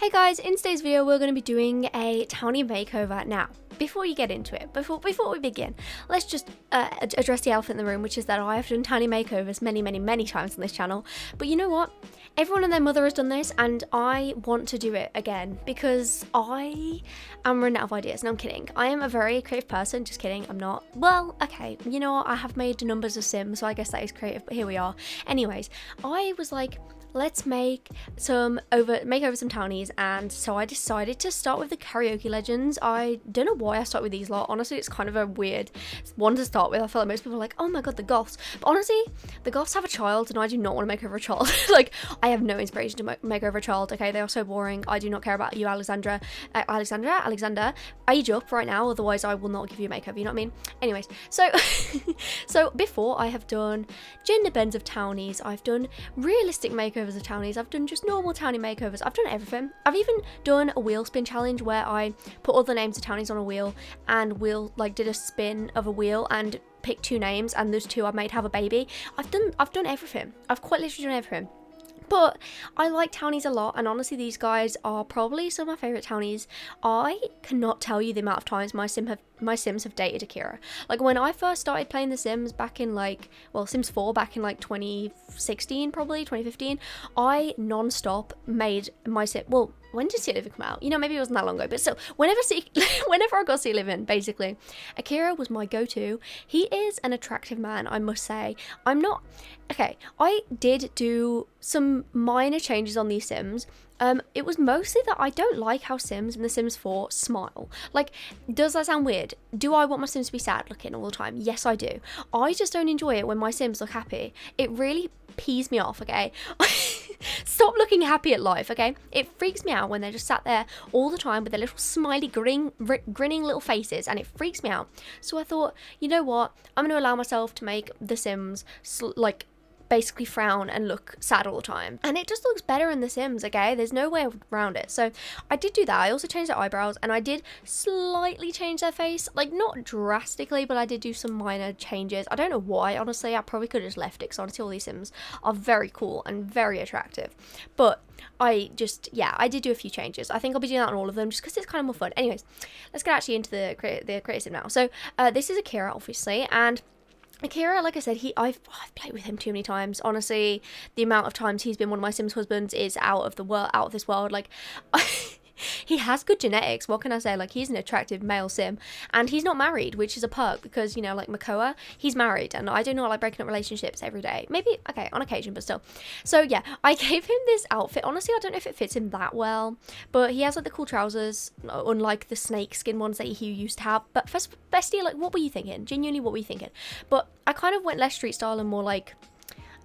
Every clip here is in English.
Hey guys, in today's video we're going to be doing a townie makeover. Now, before you get into it, before we begin, let's just address the elephant in the room, which is that I have done townie makeovers many times on this channel. But you know what? Everyone and their mother has done this, and I want to do it again because I am running out of ideas. No, I'm kidding. I am a very creative person. Just kidding. I'm not. Well, okay. You know what? I have made numbers of Sims, so I guess that is creative. But here we are. Anyways, I was like, let's make over some townies, and so I decided to start with the Karaoke Legends. I don't know why I start with these lot. Honestly, it's kind of a weird one to start with. I feel like most people are like, oh my god, the goths. But honestly, the goths have a child, and I do not want to make over a child. Like, I have no inspiration to make over a child. Okay, they are so boring. I do not care about you, Alexander. Age up right now, otherwise I will not give you a makeover. You know what I mean? Anyways, so so before I have done gender bends of townies, I've done realistic makeovers of townies, I've done just normal townie makeovers, I've done everything. I've even done a wheel spin challenge where I put all the names of townies on a wheel, and did a spin of a wheel and pick two names, and those two I made have a baby. I've done everything. I've quite literally done everything. But I like townies a lot, and honestly these guys are probably some of my favourite townies. I cannot tell you the amount of times my Sims have dated Akira. Like, when I first started playing The Sims back in Sims 4 back in 2016, probably 2015, I non-stop made my Sim. Well, when did City Living come out? You know, maybe it wasn't that long ago, but still, whenever I got City Living, basically, Akira was my go-to. He is an attractive man, I must say. I did do some minor changes on these Sims. It was mostly that I don't like how Sims in The Sims 4 smile. Like, does that sound weird? Do I want my Sims to be sad looking all the time? Yes, I do. I just don't enjoy it when my Sims look happy. It really pees me off, okay? Stop looking happy at life, okay? It freaks me out when they're just sat there all the time with their little smiley grinning little faces, and it freaks me out. So I thought, you know what? I'm going to allow myself to make the Sims basically frown and look sad all the time, and it just looks better in The Sims, okay? There's no way around it. So I did do that. I also changed their eyebrows, and I did slightly change their face, like not drastically, but I did do some minor changes. I don't know why, honestly. I probably could have just left it, because honestly all these Sims are very cool and very attractive, but I did do a few changes. I think I'll be doing that on all of them just because it's kind of more fun. Anyways, let's get actually into the creative Sim now. So this is Akira, obviously, and Akira, like I said, I've played with him too many times. Honestly, the amount of times he's been one of my Sims husbands is out of this world. Like, he has good genetics. What can I say? Like, he's an attractive male Sim, and he's not married, which is a perk because, you know, like Miko, he's married, and I do not like breaking up relationships every day. Maybe, okay, on occasion, but still. So yeah, I gave him this outfit. Honestly, I don't know if it fits him that well, but he has like the cool trousers, unlike the snake skin ones that he used to have. But first, bestie, like, what were you thinking? Genuinely, what were you thinking? But I kind of went less street style and more like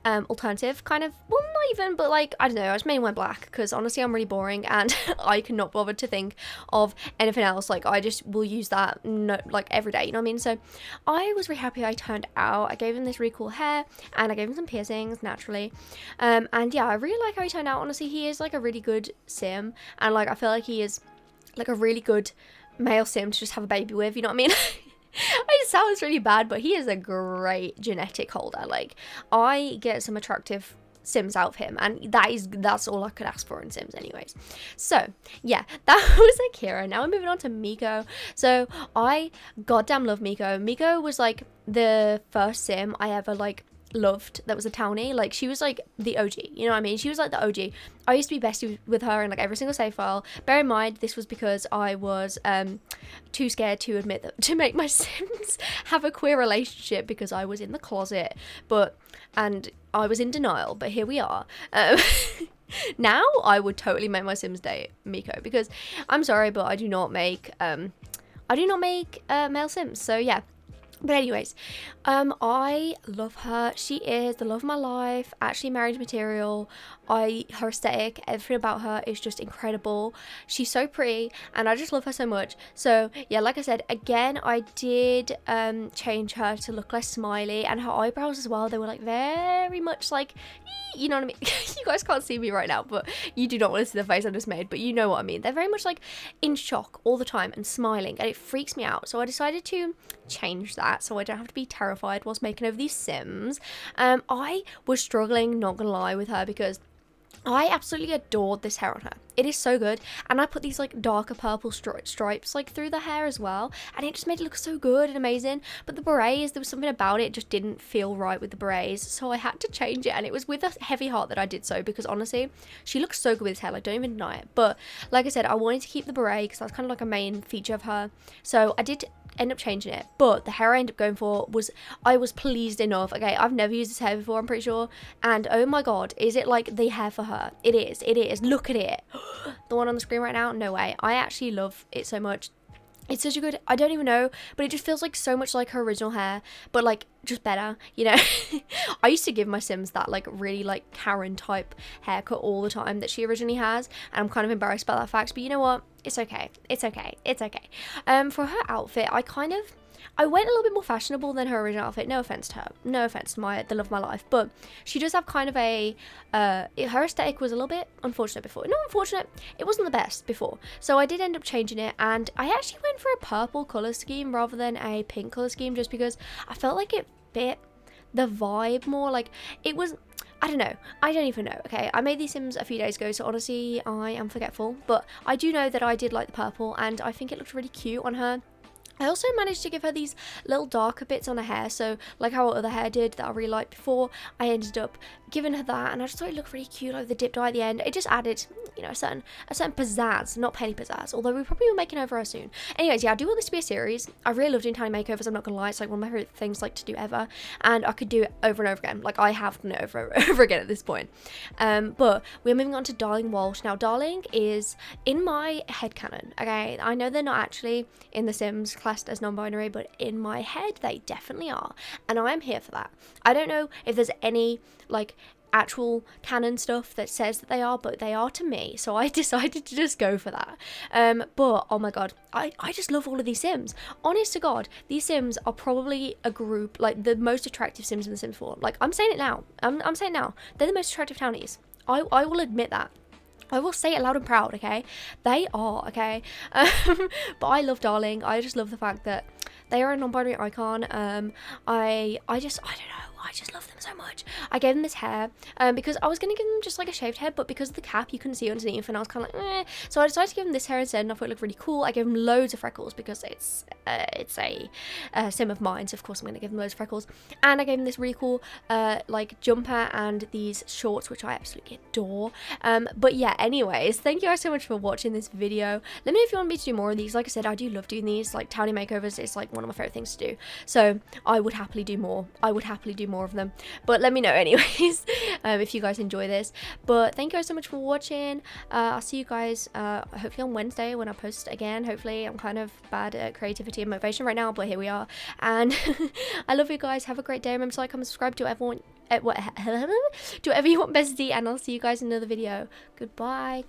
alternative kind of, well, not even, but like, I don't know, I just mainly went black because honestly I'm really boring, and I cannot bother to think of anything else. Like, I just will use that every day, you know what I mean? So I was really happy how he turned out. I gave him this really cool hair, and I gave him some piercings naturally, and yeah, I really like how he turned out. Honestly, he is like a really good Sim, and like I feel like he is like a really good male Sim to just have a baby with, you know what I mean? It sounds really bad, but he is a great genetic holder. Like, I get some attractive Sims out of him, and that's all I could ask for in Sims anyways. So yeah, that was Akira. Now we're moving on to Miko. So I goddamn love Miko. Miko was like the first Sim I ever loved that was a townie. Like, she was like the OG, you know what I mean? She was like the OG. I used to be bestie with her in like every single save file. Bear in mind, this was because I was too scared to admit that, to make my Sims have a queer relationship, because I was in the closet, and I was in denial, but here we are. Now I would totally make my Sims date Miko, because I'm sorry, but I do not make male Sims. So yeah. But anyways, I love her. She is the love of my life. Actually, marriage material. Her aesthetic, everything about her is just incredible. She's so pretty, and I just love her so much. So yeah, like I said, again, I did change her to look less smiley, and her eyebrows as well. They were like very much like, you know what I mean? You guys can't see me right now, but you do not want to see the face I just made, but you know what I mean. They're very much like in shock all the time and smiling, and it freaks me out. So I decided to change that so I don't have to be terrified whilst making over these Sims. I was struggling, not gonna lie, with her because I absolutely adored this hair on her. It is so good. And I put these like darker purple stripes like through the hair as well. And it just made it look so good and amazing. But the berets, there was something about it just didn't feel right with the berets. So I had to change it. And it was with a heavy heart that I did so. Because honestly, she looks so good with this hair. Like, don't even deny it. But like I said, I wanted to keep the beret because that's kind of like a main feature of her. So I did end up changing it, but the hair I ended up going for was, I was pleased enough. Okay, I've never used this hair before, I'm pretty sure, and oh my god, is it like the hair for her? It is, look at it. The one on the screen right now, no way. I actually love it so much. It's such a good, I don't even know, but it just feels like so much like her original hair, but like just better, you know. I used to give my Sims that like really like Karen type haircut all the time that she originally has, and I'm kind of embarrassed about that fact, but you know what, it's okay. For her outfit, I went a little bit more fashionable than her original outfit. No offense to her. No offense to the love of my life. But she does have kind of a, her aesthetic was a little bit unfortunate before. Not unfortunate, it wasn't the best before. So I did end up changing it, and I actually went for a purple colour scheme rather than a pink colour scheme, just because I felt like it fit the vibe more. Like, it was, I don't know. I don't even know, okay? I made these Sims a few days ago, so honestly, I am forgetful. But I do know that I did like the purple, and I think it looked really cute on her. I also managed to give her these little darker bits on her hair, so like how her other hair did that I really liked before, I ended up giving her that, and I just thought it looked really cute, like the dip dye at the end. It just added, you know, a certain pizzazz, not penny pizzazz, although we probably will make it over her soon. Anyways, yeah, I do want this to be a series. I really love doing tiny makeovers, I'm not gonna lie. It's like one of my favorite things like to do ever, and I could do it over and over again. Like, I have done it over and over again at this point. But we're moving on to Darling Walsh. Now, Darling is in my headcanon, okay? I know they're not actually in The Sims classed as non-binary, but in my head they definitely are, and I am here for that. I don't know if there's any like actual canon stuff that says that they are, but they are to me, so I decided to just go for that. But oh my god, I just love all of these Sims. Honest to god, these Sims are probably a group, like the most attractive Sims in The Sims 4. Like, I'm saying it now, I'm saying now, they're the most attractive townies. I will admit that. I will say it loud and proud, okay? They are, okay? But I love Darling. I just love the fact that they are a non-binary icon. I don't know. I just love them so much. I gave them this hair because I was going to give them just like a shaved head, but because of the cap, you couldn't see underneath, and I was kind of like, eh. So I decided to give them this hair instead, and I thought it looked really cool. I gave them loads of freckles because it's a Sim of mine, so of course I'm going to give them loads of freckles. And I gave them this really cool like jumper and these shorts, which I absolutely adore. But yeah, anyways, thank you guys so much for watching this video. Let me know if you want me to do more of these. Like I said, I do love doing these, like townie makeovers. It's like one of my favorite things to do, so I would happily do more. More of them, but let me know anyways if you guys enjoy this. But thank you guys so much for watching. I'll see you guys hopefully on Wednesday when I post again. Hopefully. I'm kind of bad at creativity and motivation right now, but here we are, and I love you guys. Have a great day. Remember to like, comment, subscribe, do whatever you want, bestie, and I'll see you guys in another video. Goodbye.